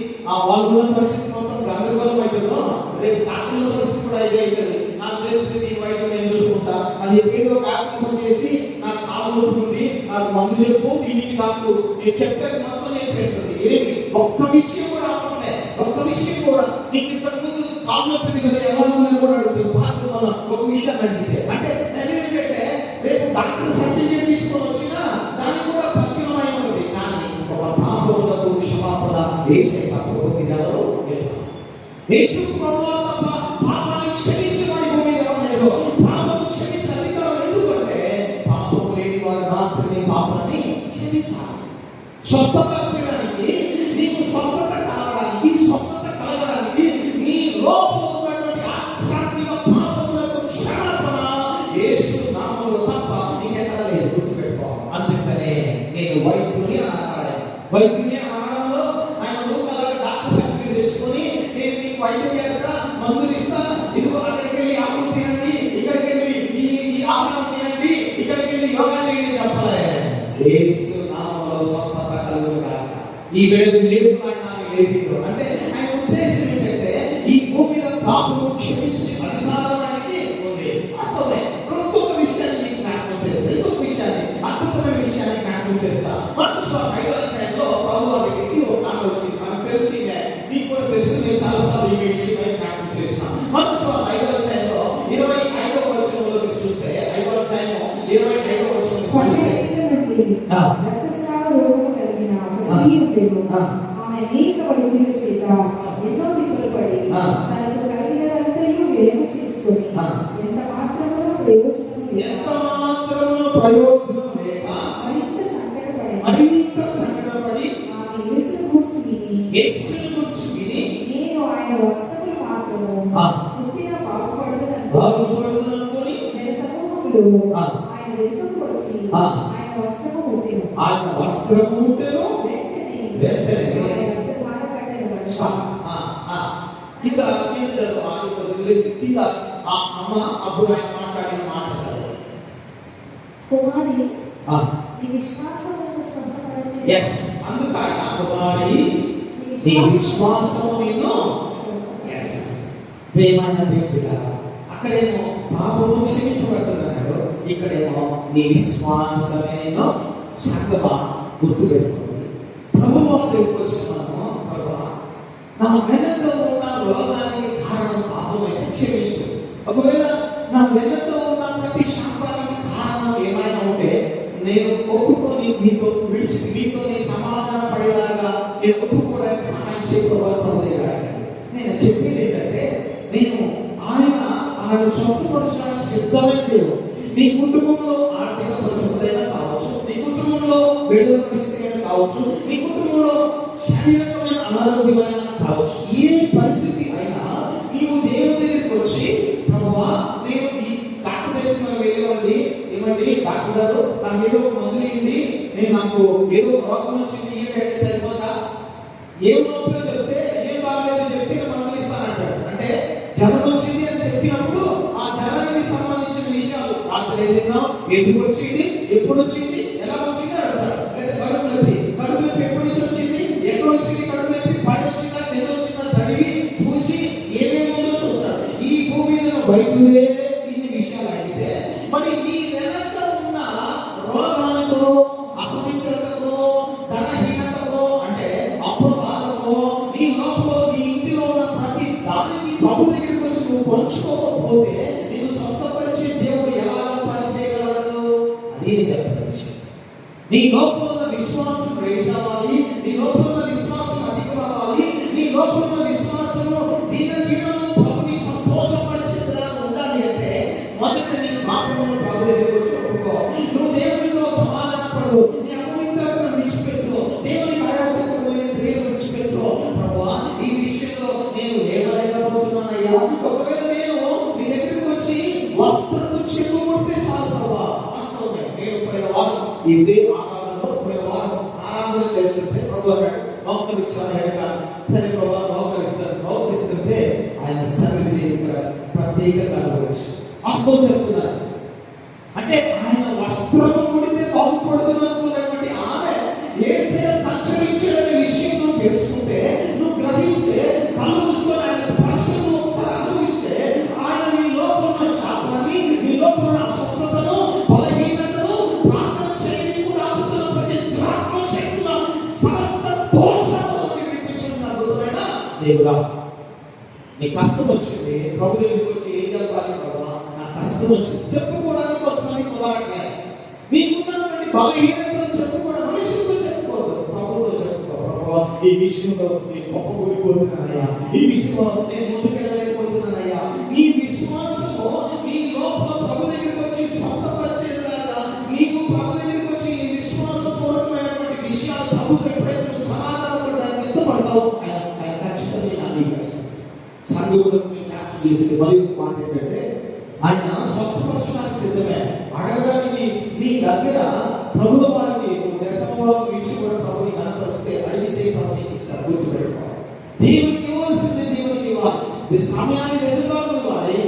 వాళ్ళు ఉన్న పరిస్థితి మొత్తం గందరగోళం అవుతుందో, రేపు డాక్టర్ల పరిస్థితి కూడా ఇదే అవుతుంది. నాకు తెలిసింది ఈ వైద్యం నేను చూసుకుంటా అది ఏదో కార్యక్రమం చేసి నాకు కాలు నొప్పుంది, నాకు మందు చెప్పు, దీనికి నాకు నేను చెప్తే మొత్తం నేర్పిస్తుంది. ఏమి ఒక్క విషయం కూడా అవ్వట్లే. ఒక్క విషయం కూడా నీకు ఇంతకుముందు కాలు నొప్పింది కదా ఎలా ఉందని కూడా అడుగుతుంది. పాస్టర్ మనం ఒక విషయాన్ని అడిగితే అంటే ఏంటంటే రేపు డాక్టర్ సర్టిఫికేట్ తీసుకొని వచ్చినా దానికి కూడా పత్రికమై ఉంటుంది. కానీ ఒక పాపములకు క్షమాపణ వేసే ఎవరు యేసు ప్రభువు తప్ప పాపాన్ని క్షమించేవాడి భూమి ఎవరు లేదు. పాపము క్షమించే అధికారం ఎందుకంటే పాపము లేని వాడు మాత్రమే పాపాన్ని క్షమించాలి. స్వస్థపరచడానికి, నీకు స్వస్థత కావడానికి, స్వస్థత కలగడానికి నీ లోపల ఉన్నటువంటి ఆధ్యాత్మిక పాపములకు క్షమాపణ యేసు నామములో తప్ప నీకెక్కడ లేదు. గుర్తుపెట్టుకోవాలి. అందుకనే నేను వైద్యుని అనడంలో ఆయన లోకాలకు డాక్టర్ సర్టిఫికేట్ తెచ్చుకొని నేను నీకు వైద్యం చేస్తా, మందులు ఇస్తా, ఇదిగో అక్కడికి వెళ్ళి ఆకులు తినండి, ఇక్కడికి వెళ్ళి ఈ ఆహారం తినండి, ఇక్కడికి వెళ్ళి యోగా చేయండి చెప్పలే. యేసు నామములో స్వస్థత కలుగుగాక. ఈ వేడు లేదు నాకు లేదు అంటే ఆయన ఉద్దేశం ఏంటంటే ఈ భూమి మీద పాపము క్షమించి అధికారం ఆయనకి ఉంది. వాస్తవమే. ఇంకొక విషయాన్ని నీకు జ్ఞాపకం చేస్తా, ఇంకొక విషయాన్ని అద్భుతమైన విషయాన్ని జ్ఞాపకం చేస్తా. మార్కు సువార్త 5వ అధ్యాయంలో ప్రభువు వారికి ఒక ఆమె వచ్చింది. మనకు తెలిసిందే, నీకు కూడా తెలుసు. నేను చాలాసార్లు ఈ విషయమై జ్ఞాపకం చేసిన మార్కు సువార్త 5వ అధ్యాయంలో 25వ వచనంలో మీరు చూస్తే 5వ అధ్యాయం 25వ వచనంలో రక్తస్రావ రోగము కలిగిన ఒక స్త్రీయుడు ఆమె అనేక వైద్యుల చేత ఎన్నో తిప్పులు పడి తనకు కలిగినదంతయు వ్యయం చేసుకొని ఎంత మాత్రములో ప్రయోజనం లేక మరింత సంకటపడి ఆమె యేసును గూర్చి విని నేను ఆయన వస్త్రములు మాత్రము పుట్టిన బాగుపడుదనుకొని జనసమూహములు ఆయన వెనుకకు వచ్చి ఆయన వస్త్రము ముట్టెను. వెంటనే అమ్మ అప్పుడు ఆయన మాట్లాడిన మాట కుమారి నీ విశ్వాసమును స్వస్థపరచు. అందుకు ఆయన కుమారి నీ విశ్వాసము నిన్ను ప్రేమైన దేవుడా. అక్కడేమో పాపము క్షమించబడుతుంది అన్నాడు, ఇక్కడేమో నీ విశ్వాసమే నేను సంగమా గుర్తుపెట్టుకోండి. ప్రభువు దగ్గరికి వచ్చినాము. ప్రభువా, నా వెనకలో ఉన్న రోగానికి కారణం పాపమైతే క్షమించు. ఒకవేళ నా వెనకలో ఉన్న ప్రతి శాపానికి కారణం ఏమైనా ఉంటే నేను ఒప్పుకొని నీతో సమాధాన పడేలాగా నేను ఒప్పుకోవడానికి సహాయం చేయకపోవాలి. నేను చెప్పేది ఏంటంటే నేను ఆయన స్వస్థపరచడానికి సిద్ధమైన దేవుడు. నీ కుటుంబంలో ఆర్థిక పరిస్థితి అయినా కావచ్చు, నీ కుటుంబంలో విడుదల పరిస్థితి అయినా కావచ్చు, నీ కుటుంబంలో శారీరకమైన అనారోగ్యమైన కావచ్చు, ఏ పరిస్థితి అయినా నీవు దేవుని దగ్గరికి వచ్చి ప్రభువా నేను ఈ డాక్టర్ దగ్గరికి మనం వెళ్ళేవాడి, ఏమండి డాక్టర్ గారు నాకు ఏదో మందులు ఏంటి, నేను నాకు ఏదో రోగం వచ్చింది ఏంటంటే సరిపోతా, ఏం నొప్పి చెప్తే ఏం బాగలేదని చెప్తే మందులు ఇస్తానంటాడు. అంటే జ్వరం వచ్చింది అని చెప్పినప్పుడు ఆ జ్వరానికి సంబంధించిన విషయాలు రాత్రి ఏదైనా ఎందుకు వచ్చింది, ఎప్పుడు వచ్చింది, ఎలా వచ్చింది అంటారు. లేదా కడుపు నొప్పి ఎప్పటి నుంచి వచ్చింది, ఎక్కడ వచ్చింది, కడుపు నొప్పి పని వచ్చిందా, కింద వచ్చిందా, తడివి చూసి ఏమేమి ఉందో చూస్తారు. ఈ భూమి మీద వైద్యులే ఇన్ని విషయాలు అడిగితే మరి నీ వెనక ఉన్న రోగాలతో, అపవిత్రతతో, ధనహీనతతో, అంటే అపవాదతో, నీ లోపల నీ ఇంటిలో ఉన్న ప్రతి దానికి ప్రభు దగ్గరికి వచ్చి నువ్వు పంచుకోకపోతే నేను స్వస్థపరిచే దేవుడు ఎలా పనిచేయగలడు? అది విషయం. నీ లోపల ఉన్న విశ్వాసం రైజ్ అవ్వాలి, నీ లోపల ఉన్న విశ్వాసం అధికం అవ్వాలి, నీ లోపల ఉన్న విశ్వాసము దినదినము ప్రభుని సంతోషపరిచేలా ఉండాలి అంటే మొదట నీ పాపమును ప్రభు దగ్గరికి వచ్చి ఒప్పుకో. నువ్వు దేవునితో సమాధానపడు, నీ అపవిత్రతను విడిచిపెట్టు, దేవుని ఆయాసకరమైన క్రియలు విడిచిపెట్టు. ప్రభువా ఈ విషయంలో నేను లేవలేకపోతున్నానయ్యా, ఒకవేళ నేను నీ దగ్గరికి వచ్చి వస్త్రము చెప్పుకుంటే చాలు ప్రభువా. వాస్తవమే, నేను పోయిన వారం ఇదే ఆరాధనలో పోయిన వారం ఆరాధన చేస్తుంటే ప్రభు మౌకరించాను. సరే ప్రభా మౌకరిస్తుంటే ఆయన సన్నిధి ఇక్కడ ప్రత్యేకంగా వాస్తవం చెప్తున్నారు. అంటే ఆయన వస్త్రము ముడితే బాగుపడదు అనుకున్నటువంటి ఆమె యేసయ్య సంచరించాడనే విషయం నువ్వు తెలుసుకుంటే, నువ్వు గ్రహిస్తే, కళ్ళు మూసుకొని ఆయన స్పర్శను ఒకసారి అనుభవిస్తే ఆయన నీ లోపల ఉన్న శాపాన్ని, నీ లోపల ఉన్న అస్వస్థతను, బలహీనతను, ప్రార్థన చేయని కూడా ఆపుతున్న ప్రతి దురాత్మ శక్తుల సమస్త దోషాలను విడిపించిన అద్భుతమైన దేవుడా. నీ కష్టం వచ్చింది, ప్రభు దగ్గరికి వచ్చి ఏం చెప్పాలి? ప్రభా నా కష్టం వచ్చింది చెప్పుకోవడానికి కొంతమంది కుదరట్లేదు. నీకున్నటువంటి బలహీనతలు చెప్పుకోవడం మనుషులతో చెప్పుకోవద్దు, ప్రభుతో చెప్పుకో. ప్రభా ఈ విషయంలో నేను గొప్ప కూలిపోతున్నానయ్యా, ఈ విషయంలో నేను ముందుకెళ్ళలేకపోతున్నానయ్యా. నీ విశ్వాసము నీ లోపల ప్రభు దగ్గరికి వచ్చి స్వస్థపరిచేలాగా నీకు ప్రభు దగ్గరికి వచ్చి నీ విశ్వాసపూర్వకమైనటువంటి విషయాలు ప్రభుత్వం ఎప్పుడైతే నువ్వు సమాధానపడడానికి ఇష్టపడతావు ఆయన ఖచ్చితంగా అంగీకరిస్తాడు. సంఘంలో చేసే మరి మాట ఏంటంటే ఆయన స్వస్థపరచడానికి సిద్ధమే. అడగడానికి నీ దగ్గర ప్రభుల వారిని దశమవారు విషయంలో ప్రభుని కనపరిస్తే అడిగితే ప్రభుని ఇస్తారు. గుర్తుపెట్టుకోవాలి, దేవునికి ఇవ్వాల్సింది దేవునికి ఇవ్వాలి, సమయాన్ని దశభాగం ఇవ్వాలి,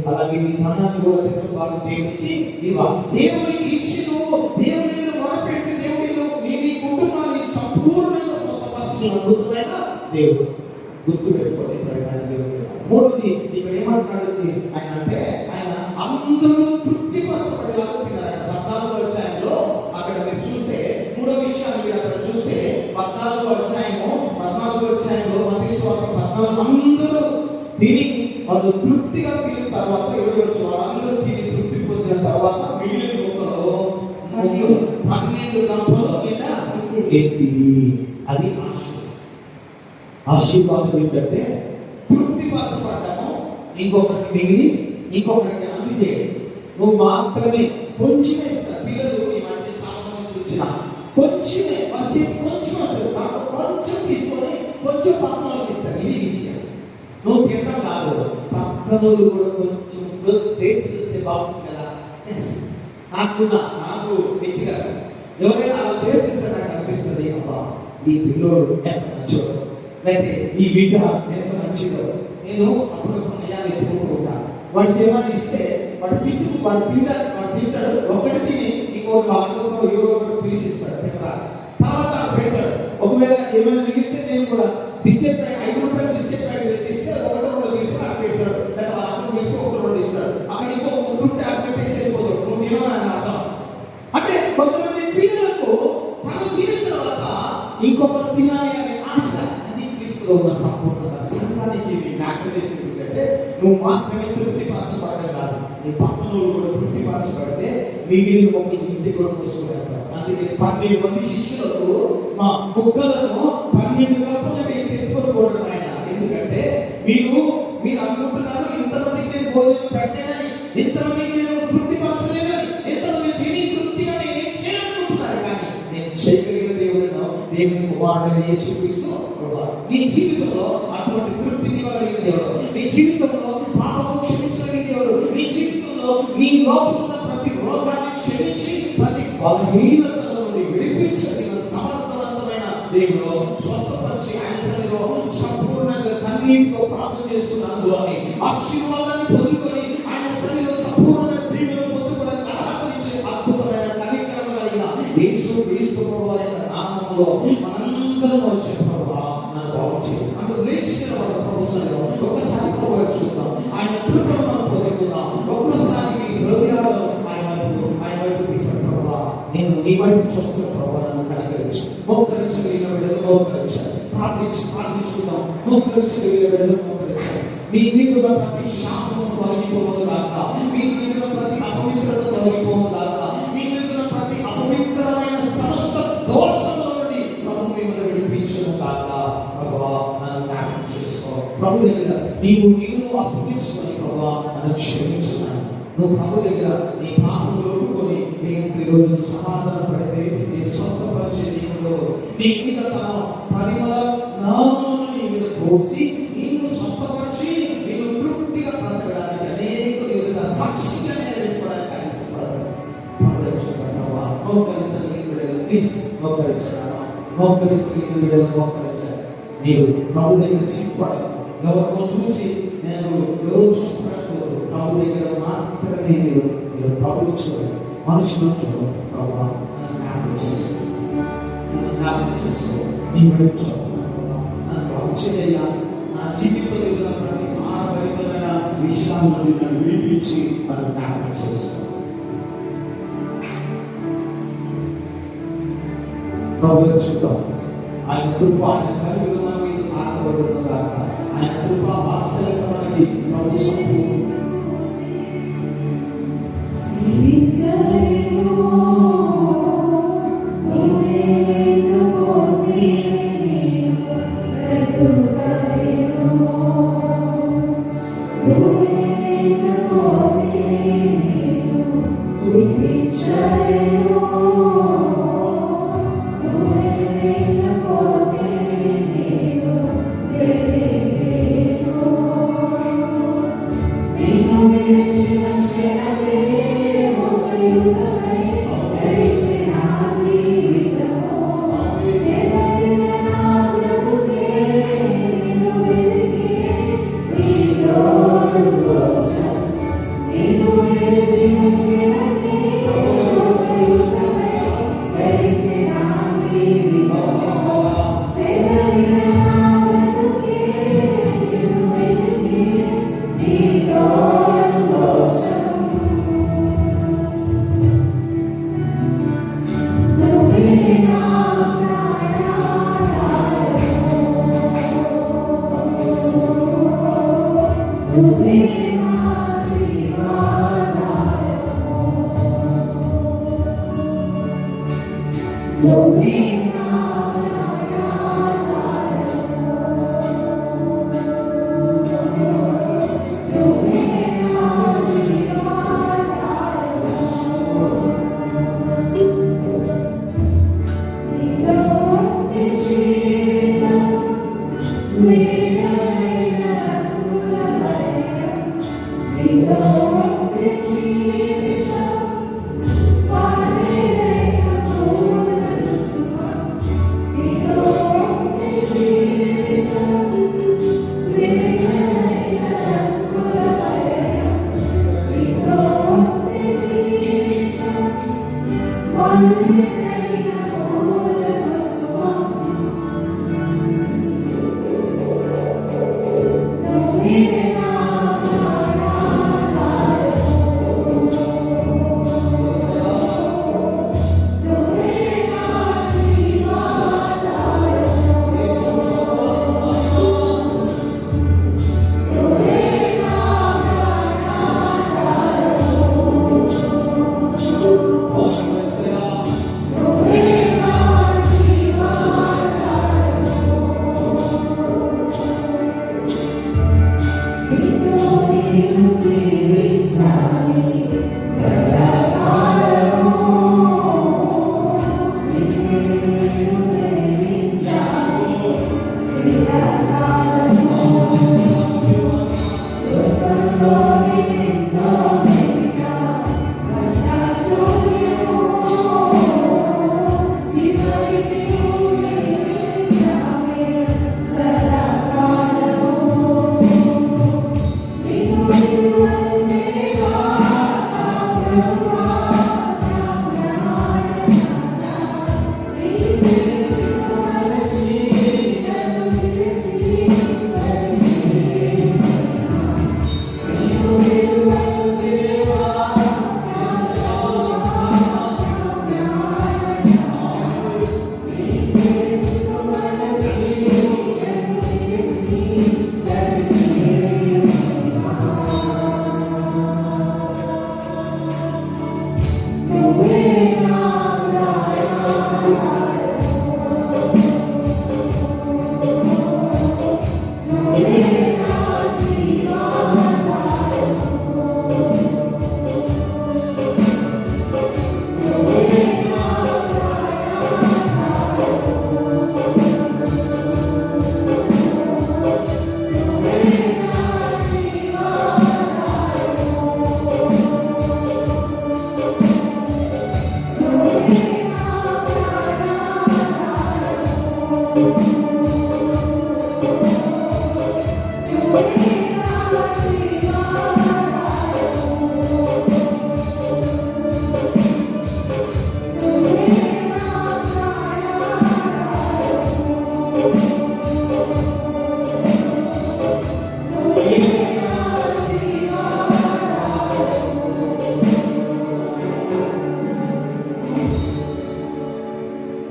అలాగే నీ ధనాన్ని కూడా దశభాగం దేవునికి ఇవ్వాలి. దేవునికి ఇచ్చి నువ్వు దేవుని దగ్గర మొదలుపెడితే దేవుడు నీ కుటుంబాన్ని సంపూర్ణంగా స్వస్థపరచిన అద్భుతమైన దేవుడు. గుర్తుపెట్టుకోండి. మూడోది ఇక్కడ ఏమంటాడు ఆయన అంటే ఆయన అందరూ తృప్తిపరచబడేలాగా తిన్నారట. 14వ అధ్యాయంలో అక్కడ మీరు చూస్తే మూడో విషయాన్ని మీరు అక్కడ చూస్తే 14వ అధ్యాయంలో మత్తయి సువార్త 14 అందరూ తిని వాళ్ళు తృప్తిగా తిన్న తర్వాత 20 వాళ్ళందరూ తిని తృప్తి పొందిన తర్వాత మిగిలిన ముక్కలు 12 గంపలు ఎత్తి. అది ఆశీర్వాదం ఏంటంటే తృప్తిపరచబడ్డాము, ఇంకొకరికి మిగిలి ఇంకొకరికి అందజేయండి. నువ్వు మాత్రమే కొంచెమే ఇస్తారు. పిల్లలు ఈ మధ్య చాలా మంది చూసిన కొంచెమే కొంచెం తీసుకొని కొంచెం పక్కనోళ్ళకి ఇస్తారు. ఇది విషయం. నువ్వు తినడం కాదు, పక్కనోళ్ళు కూడా కొంచెం టేస్ట్ చూస్తే బాగుంది కదా. నాకు వ్యక్తిగా ఎవరైనా అలా చేస్తుంటే నాకు అనిపిస్తుంది, అబ్బా ఈ పిల్లోడు ఎంత మంచోడు, లేకపోతే ఈ బిడ్డ ఎంత మంచిదో. నేను అప్పుడప్పుడు నిజాలు ఎత్తుకుంటూ ఉంటాను. వాడికి ఏమైనా ఇస్తే వాడు తింటాడు, ఒకటి తిని ఇంకోటి వాళ్ళతో ఏదో ఒకటి పిలిచిస్తాడు, తర్వాత పెట్టాడు. ఒకవేళ ఏమైనా మిగిలితే నేను కూడా బిస్కెట్ ప్యాకెట్ 5 రూపాయలు బిస్కెట్ ప్యాకెట్ తెచ్చిస్తే ఒకటో కూడా తింటాడు, అక్కడ పెట్టాడు. లేదా వాళ్ళతో పిలిచి ఒకటి ఇస్తాడు. అక్కడ ఇంకో ఉంటుంటే అక్కడ పెట్టేసి వెళ్ళిపోతాడు. నువ్వు తినమని అర్థం. అంటే కొంతమంది పిల్లలకు తను తినిన తర్వాత ఇంకొకరు తినాలి అనే ఆశ. ఉన్న సంపూర్ణత సంఘానికి అంటే నువ్వు మాత్రమే తృప్తిపరచబడడం కాదు, నీ పక్కన కూడా తృప్తిపరచబడితే మిగిలిన మొక్కలు ఇంటికి కూడా తీసుకువెళ్తారు. అందుకే 12 మంది శిష్యులకు మా ముక్కలను 12 గంపలు తెచ్చుకోకూడదు ఆయన. ఎందుకంటే మీరు అనుకుంటున్నారు ఇంతమందికి నేను భోజనం పెట్టానని, ఇంతమందికి నేను తృప్తిపరచలేనని, ఇంతమంది తిని తృప్తిగా నేను చేయాలనుకుంటున్నారు. కానీ నేను చేయగలిగిన దేవుడు దేవుని కుమారుడైన యేసుక్రీస్తు ప్రభువా. నీ జీవితంలో అటువంటి తృప్తిని ఇవ్వగలిగిన దేవుడు, నీ జీవితంలో పాపము క్షమించగలిగిన దేవుడు, నీ జీవితంలో నీ లోపల ఉన్న ప్రతి రోగాన్ని క్షమించి ప్రతి బలహీనత నుండి విడిపించగలిగిన సమర్థవంతమైన దేవుడు, స్వస్థపరిచి ఆయన సన్నిధిలో సంపూర్ణంగా కన్నీటితో ప్రార్థన చేస్తున్నందులోని ఆశీర్వాదాన్ని పొందుకొని ఆయన సన్నిధిలో సంపూర్ణమైన దీవెనలు పొందుకోవడానికి అర్హతనిచ్చే అద్భుతమైన కనికరము కలిగిన యేసు క్రీస్తు ప్రభువు యొక్క నామములో మనందరం వచ్చే ప్రభువా నన్ను బాగు చేయి. అందులో లేచిన వాడు ప్రభు సన్నిధిలో ఒక్కసారి ప్రభు వైపు చూద్దాం, ఆయన కృపను మనం పొందుకుందాం. ఒక్కసారి మీ హృదయాలను ఆయన వైపు తీసుకున్న ప్రభువా, నేను నీ వైపు చూస్తున్న ప్రభువా నన్ను కనికరించు. మోకరించగలిగిన బిడ్డలు మోకరించాలి, ప్రార్థించుకుందాం. మోకరించగలిగిన బిడ్డలు మోకరించాలి. మీ మీద ప్రతి శాపము తొలగిపోవును గాక, మీ మీద ప్రతి అపవిత్రత తొలగిపోవును గాక, మీ మీద ప్రతి అపవిత్రమైన సమస్త దోషముల నుండి ప్రభు మిమ్మల్ని విడిపించును గాక. ప్రభువా నన్ను జ్ఞాపకం చేసుకో. ప్రభు దగ్గర నీవు అప్పగించుకొని ప్రభువా నన్ను క్షమించున్నాను. నువ్వు ప్రభు దగ్గర నీ పాపములు ఒప్పుకొని దేవునికి ఈరోజు సమాధాన పడితే నేను స్వస్థపరిచే దేవుడు నీ మీద తన పరిమళ నామమును నీ మీద పోసి నిన్ను స్వస్థపరిచి నిన్ను తృప్తిగా బ్రతకడానికి అనేక విధంగా సాక్షిగా నిలబెట్టుకోవడానికి ఆయన ఇష్టపడతాడు. మోకరించగలిగిన బిడ్డలు ప్లీజ్ మోకరించగలిగిన బిడ్డలు మోకరించాలి. మీరు ప్రభు దగ్గర సిగ్గుపడాలి. ఎవరికో చూసి నేను ఎవరు చూస్తున్నట్టు ప్రభు దగ్గర మాత్రమే మీరు ప్రభువు చూడండి, మనుషులు చూడండి. ప్రభు నన్ను జ్ఞాపకం చేసుకో, నీ వైపు చూస్తున్నాను. నన్ను బాగు చేయాలి. నా జీవితంలో ఉన్న ప్రతి ఆశ్చర్యమైన విషయాల నుండి నన్ను విడిపించి నన్ను జ్ఞాపకం చేసుకో. ప్రభు చూద్దాం. ఆయన కృప ఆయన కలిగి మన మీద ఆకబడుతున్న దాకా ఆయన కృప వాత్సల్యత మనకి ప్రభు సంపూర్ణ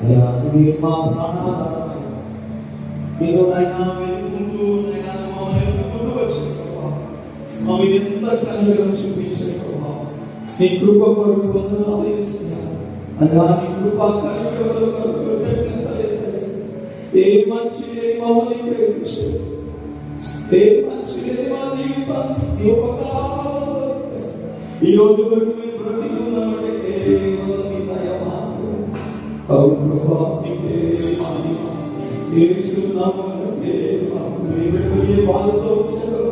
అయ్యా ఇది మా ప్రాణాధారమైన మీరు నైనా వెతుకుంటూ నైనా మమ్మల్ని వెతుకుంటూ వచ్చిన ప్రభావ మా మీద ఎంత కనుగొన చూపించిన ప్రభావ నీ కృప కొరకు వందనాలు చేస్తున్నాను. అలా నీ కృప కనుగొన కొరకు ఏ మంచి మమ్మల్ని ప్రేమించు ఏ మంచి మా జీవితాన్ని నీ ఉపకారం ఈ రోజు వరకు మేము బ్రతికున్నామంటే కేవలం నీ దయ మాత్రమే. అవును ప్రభా నీకే మహిమ. యేసునామమునకే మహిమ. ఏ బాధతో వచ్చారో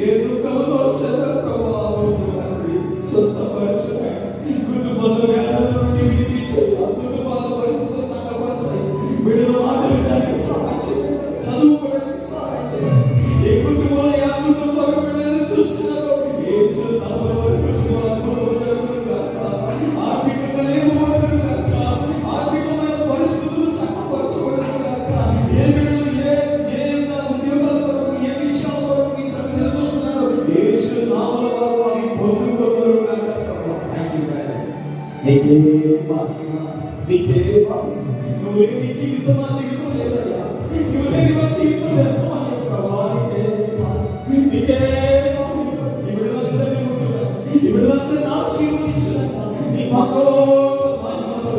ఏ దుఃఖంతో వచ్చారో ప్రభా తండ్రి స్వస్థపరచండి. కుటుంబాల వ్యాధుల నుండి విడిపించండి. కుటుంబాల పరిస్థితులు చక్కబరచండి. బిడ్డల మాటలు వినడానికి సహాయం చేయండి. చదువుకోవడానికి సహాయం చేయండి. ఏ కుటుంబంలో ఏ కుటుంబాలు బిడ్డలను చూస్తున్నారో యేసు నామములో ఆర్థికంగా లేకపోవడం కాక ఆర్థికమైన పరిస్థితులు చక్కపరచుకోవడం కాక ఏ బిడ్డలు ఏ ఉద్యోగాల కొరకు ఏ విషయాల కొరకు ఈ సంగతి చూస్తున్నారో యేసు నామములో వారు అవి పొందుకోగలరు కాక. నీకే మహిమ, నీకే మహిమ. నువ్వు లేని జీవితం మా జీవితం లేదయ్యా. నువ్వు లేని మా జీవితం లేదు ప్రభా. నీకే మహిమ. ఈ బిడ్డలందరినీ ముట్టుకురా. ఈ బిడ్డలందరినీ ఆశీర్వదించుగాక. నీ పరలోక మహిమలో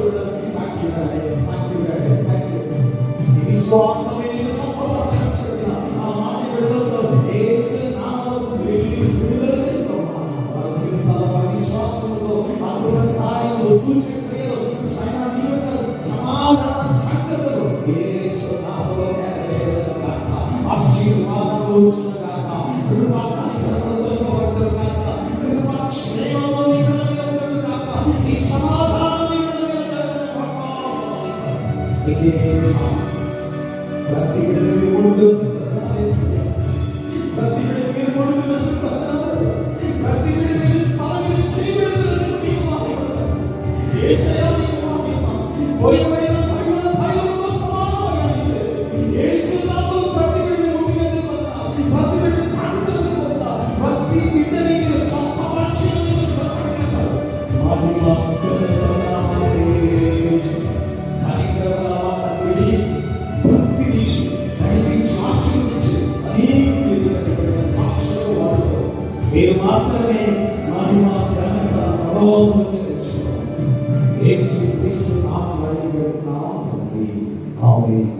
విశ్వాసమే నిన్ను సంపూర్ణపరచును. ఆ మాట బిడ్డలతో యేసు నామములో విడుదల చేస్తున్నాం. వారి జీవితాల విశ్వాసంలో అద్భుత కార్యములు సూచక క్రియలు సమాధాన సంగతులు యేసు నామములో నెరవేరును గాక. ఆశీర్వాదములు వచ్చును గాక. కృపా కనికరములతో నింపబడును గాక. కృపా క్షేమము నీ మీద కలుగును గాక. నీ సమాధానం నీ మీద కలుగును గాక. నీకే ప్రతి బిడ్డను మీరు ముట్టుకున్నారు. ప్రతి బిడ్డను మీరు ముట్టుకున్నారు. ప్రతి బిడ్డ మీరు తల మీద చేయి పెడుతున్నారు. మీకు మహిమ. యేసయ్యా నీకు మహిమ. పోయిన మహిమల భయముతో సమానమైనది. యేసు నామములో ప్రతి బిడ్డను ముట్టుకున్నారు. ప్రతి బిడ్డను తాకుతున్నారు. ప్రతి బిడ్డని మీరు స్వస్థపరచండి. మహిమ మీరు మాత్రమే మహిమ ఘనత ప్రభావం యేసు క్రీస్తు నామములో వేడుకుంటున్నాము. ఆమేన్.